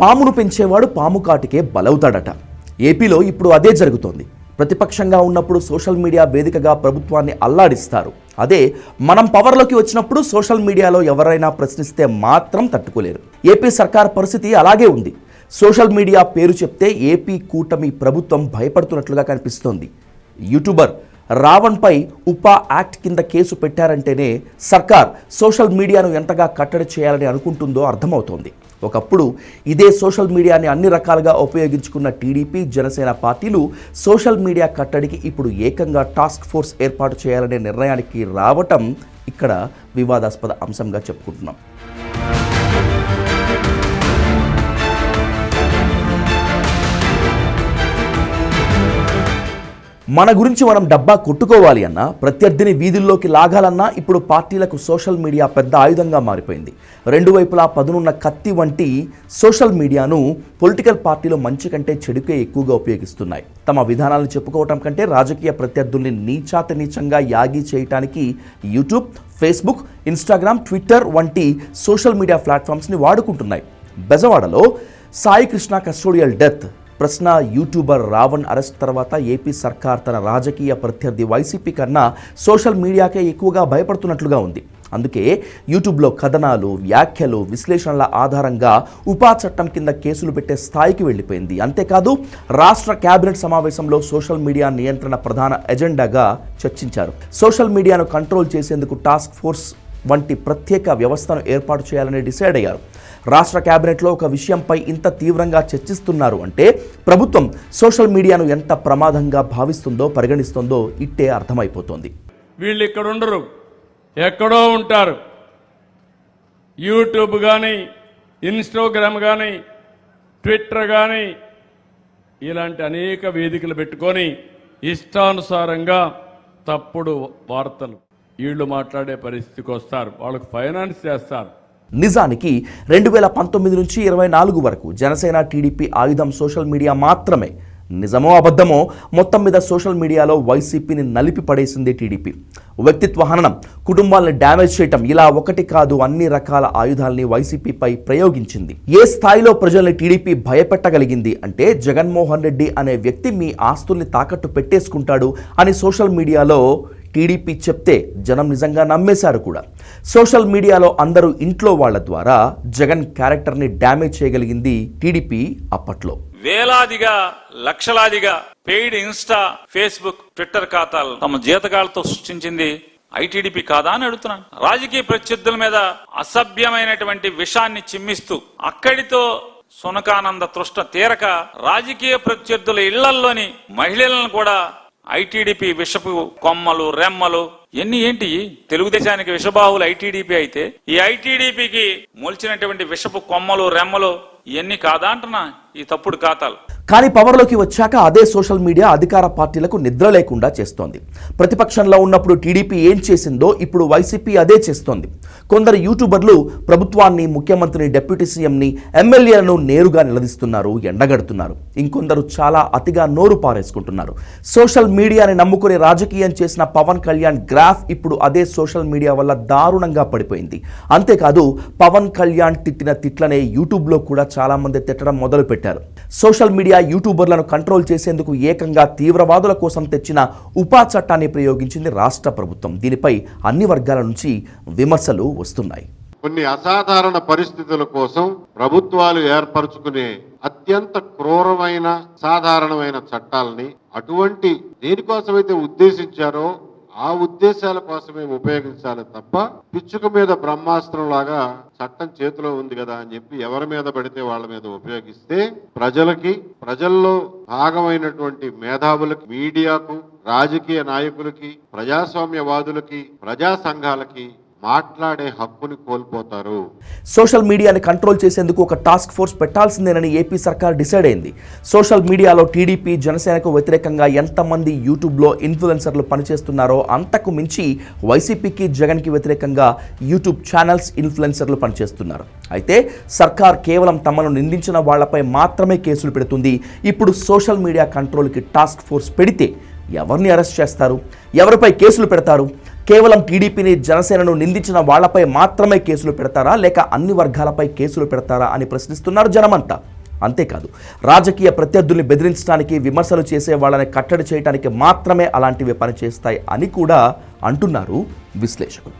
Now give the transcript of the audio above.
పామును పెంచేవాడు పాము కాటికే బలవుతాడట. ఏపీలో ఇప్పుడు అదే జరుగుతోంది. ప్రతిపక్షంగా ఉన్నప్పుడు సోషల్ మీడియా వేదికగా ప్రభుత్వాన్ని అల్లాడిస్తారు. అదే మనం పవర్లోకి వచ్చినప్పుడు సోషల్ మీడియాలో ఎవరైనా ప్రశ్నిస్తే మాత్రం తట్టుకోలేరు. ఏపీ సర్కార్ పరిస్థితి అలాగే ఉంది. సోషల్ మీడియా పేరు చెప్తే ఏపీ కూటమి ప్రభుత్వం భయపడుతున్నట్లుగా కనిపిస్తోంది. యూట్యూబర్ రావణ్పై ఉపా యాక్ట్ కింద కేసు పెట్టారంటేనే సర్కార్ సోషల్ మీడియాను ఎంతగా కట్టడి చేయాలని అనుకుంటుందో అర్థమవుతోంది. ఒకప్పుడు ఇదే సోషల్ మీడియాని అన్ని రకాలుగా ఉపయోగించుకున్న టీడీపీ, జనసేన పార్టీలు సోషల్ మీడియా కట్టడికి ఇప్పుడు ఏకంగా టాస్క్ ఫోర్స్ ఏర్పాటు చేయాలనే నిర్ణయానికి రావటం ఇక్కడ వివాదాస్పద అంశంగా చెప్పుకుంటున్నాం. మన గురించి మనం డబ్బా కొట్టుకోవాలి అన్నా, ప్రత్యర్థిని వీధుల్లోకి లాగాలన్నా ఇప్పుడు పార్టీలకు సోషల్ మీడియా పెద్ద ఆయుధంగా మారిపోయింది. రెండు వైపులా పదునున్న కత్తి వంటి సోషల్ మీడియాను పొలిటికల్ పార్టీలు మంచి కంటే చెడుకే ఎక్కువగా ఉపయోగిస్తున్నాయి. తమ విధానాలను చెప్పుకోవటం కంటే రాజకీయ ప్రత్యర్థుల్ని నీచాతి నీచంగా యాగి చేయటానికి యూట్యూబ్, ఫేస్బుక్, ఇన్స్టాగ్రామ్, ట్విట్టర్ వంటి సోషల్ మీడియా ప్లాట్ఫామ్స్ని వాడుకుంటున్నాయి. బెజవాడలో సాయి కృష్ణ కస్టోడియల్ డెత్ ప్రశ్న యూట్యూబర్ రావణ్ అరెస్ట్ తర్వాత ఏపీ సర్కార్ తన రాజకీయ ప్రత్యర్థి వైసీపీ కన్నా సోషల్ మీడియాకే ఎక్కువగా భయపడుతున్నట్లుగా ఉంది. అందుకే యూట్యూబ్లో కథనాలు, వ్యాఖ్యలు, విశ్లేషణల ఆధారంగా ఉపా చట్టం కింద కేసులు పెట్టే స్థాయికి వెళ్ళిపోయింది. అంతేకాదు రాష్ట్ర కేబినెట్ సమావేశంలో సోషల్ మీడియా నియంత్రణ ప్రధాన ఎజెండాగా చర్చించారు. సోషల్ మీడియాను కంట్రోల్ చేసేందుకు టాస్క్ ఫోర్స్ వంటి ప్రత్యేక వ్యవస్థను ఏర్పాటు చేయాలని డిసైడ్ అయ్యారు. రాష్ట్ర కేబినెట్లో ఒక విషయంపై ఇంత తీవ్రంగా చర్చిస్తున్నారు అంటే ప్రభుత్వం సోషల్ మీడియాను ఎంత ప్రమాదంగా భావిస్తుందో, పరిగణిస్తుందో ఇట్టే అర్థమైపోతుంది. వీళ్ళు ఇక్కడ ఉండరు, ఎక్కడో ఉంటారు. యూట్యూబ్ కానీ, ఇన్స్టాగ్రామ్ కానీ, ట్విట్టర్ కానీ ఇలాంటి అనేక వేదికలు పెట్టుకొని ఇష్టానుసారంగా తప్పుడు వార్తలు వీళ్ళు మాట్లాడే పరిస్థితికి వస్తారు. వాళ్ళకు ఫైనాన్స్ చేస్తారు. నిజానికి 2019 నుంచి 24 వరకు జనసేన, టీడీపీ ఆయుధం సోషల్ మీడియా మాత్రమే. నిజమో అబద్ధమో మొత్తం మీద సోషల్ మీడియాలో వైసీపీని నలిపి పడేసింది టీడీపీ. వ్యక్తిత్వ హననం, కుటుంబాలను డ్యామేజ్ చేయటం, ఇలా ఒకటి కాదు అన్ని రకాల ఆయుధాలని వైసీపీపై ప్రయోగించింది. ఏ స్థాయిలో ప్రజల్ని టీడీపీ భయపెట్టగలిగింది అంటే జగన్మోహన్ రెడ్డి అనే వ్యక్తి మీ ఆస్తుల్ని తాకట్టు పెట్టేసుకుంటాడు అని సోషల్ మీడియాలో టీడీపీ చెప్తే జనం నిజంగా నమ్మేశారు కూడా. సోషల్ మీడియాలో అందరూ ఇంట్లో వాళ్ల ద్వారా జగన్ క్యారెక్టర్ని డ్యామేజ్ చేయగలిగింది టీడీపీ. అప్పట్లో వేలాదిగా, లక్షలాదిగా పెయిడ్ ఇన్స్టా, ఫేస్బుక్, ట్విట్టర్ ఖాతాలు తమ జీతకాలతో సృష్టించింది ఐటీడీపీ కాదా అని అడుగుతున్నాను. రాజకీయ ప్రత్యర్థుల మీద అసభ్యమైనటువంటి విషాన్ని చిమ్మిస్తూ అక్కడితో సునకానంద తృష్ణ తీరక రాజకీయ ప్రత్యర్థుల ఇళ్లల్లోని మహిళలను కూడా ఐటీడీపీ విషపు కొమ్మలు, రెమ్మలు ఏంటి తెలుగుదేశానికి విషబాహులు ఐటీడీపీ అయితే ఈ ఐటీడీపీకి మొలిచినటువంటి విషపు కొమ్మలు, రెమ్మలు ఇవన్నీ కాదా అంటున్నా ఈ తప్పుడు ఖాతాలు. కానీ పవర్లోకి వచ్చాక అదే సోషల్ మీడియా అధికార పార్టీలకు నిద్ర లేకుండా చేస్తోంది. ప్రతిపక్షంలో ఉన్నప్పుడు టీడీపీ ఏం చేసిందో ఇప్పుడు వైసీపీ అదే చేస్తోంది. కొందరు యూట్యూబర్లు ప్రభుత్వాన్ని, ముఖ్యమంత్రిని, డిప్యూటీ సీఎంని, ఎమ్మెల్యేలను నేరుగా నిలదీస్తున్నారు, ఎండగడుతున్నారు. ఇంకొందరు చాలా అతిగా నోరు పారేసుకుంటున్నారు. సోషల్ మీడియాని నమ్ముకుని రాజకీయం చేసిన పవన్ కళ్యాణ్ గ్రాఫ్ ఇప్పుడు అదే సోషల్ మీడియా వల్ల దారుణంగా పడిపోయింది. అంతేకాదు పవన్ కళ్యాణ్ తిట్టిన తిట్లనే యూట్యూబ్లో కూడా చాలా మంది తిట్టడం మొదలు పెట్టారు. సోషల్ మీడియా యూట్యూబర్లను కంట్రోల్ చేసేందుకు ఏకంగా తీవ్రవాదుల కోసం తెచ్చిన ఉపా చట్టాన్ని ప్రయోగించింది రాష్ట్ర ప్రభుత్వం. దీనిపై అన్ని వర్గాల నుంచి విమర్శలు వస్తున్నాయి. కొన్ని అసాధారణ పరిస్థితుల కోసం ప్రభుత్వాలు ఏర్పరచుకునే అత్యంత క్రూరమైన, సాధారణమైన చట్టాలని అటువంటి దేనికోసమైతే ఉద్దేశించారో ఆ ఉద్దేశాల కోసమే ఉపయోగించాలి తప్ప పిచ్చుక మీద బ్రహ్మాస్త్రం లాగా చట్టం చేతిలో ఉంది కదా అని చెప్పి ఎవరి మీద పడితే వాళ్ళ మీద ఉపయోగిస్తే ప్రజల్లో భాగమైనటువంటి మేధావులకి, మీడియాకు, రాజకీయ నాయకులకి, ప్రజాస్వామ్యవాదులకి, ప్రజా సంఘాలకి మాట్లాడే హక్కుని కోల్పోతారు. సోషల్ మీడియాని కంట్రోల్ చేసేందుకు ఒక టాస్క్ ఫోర్స్ పెట్టాల్సిందేనని ఏపీ సర్కార్ డిసైడ్ అయింది. సోషల్ మీడియాలో టీడీపీ, జనసేనకు వ్యతిరేకంగా ఎంతమంది యూట్యూబ్లో ఇన్ఫ్లుయెన్సర్లు పనిచేస్తున్నారో అంతకు మించి వైసీపీకి, జగన్కి వ్యతిరేకంగా యూట్యూబ్ ఛానల్స్, ఇన్ఫ్లుయెన్సర్లు పనిచేస్తున్నారు. అయితే సర్కార్ కేవలం తమను నిందించిన వాళ్లపై మాత్రమే కేసులు పెడుతుంది. ఇప్పుడు సోషల్ మీడియా కంట్రోల్కి టాస్క్ ఫోర్స్ పెడితే ఎవరిని అరెస్ట్ చేస్తారు, ఎవరిపై కేసులు పెడతారు? కేవలం టీడీపీని జనసేనను నిందించిన వాళ్లపై మాత్రమే కేసులు పెడతారా లేక అన్ని వర్గాలపై కేసులు పెడతారా అని ప్రశ్నిస్తున్నారు జనమంతా. అంతేకాదు రాజకీయ ప్రత్యర్థుల్ని బెదిరించడానికి, విమర్శలు చేసే వాళ్ళని కట్టడి చేయడానికి మాత్రమే అలాంటివి పనిచేస్తాయి అని కూడా అంటున్నారు విశ్లేషకులు.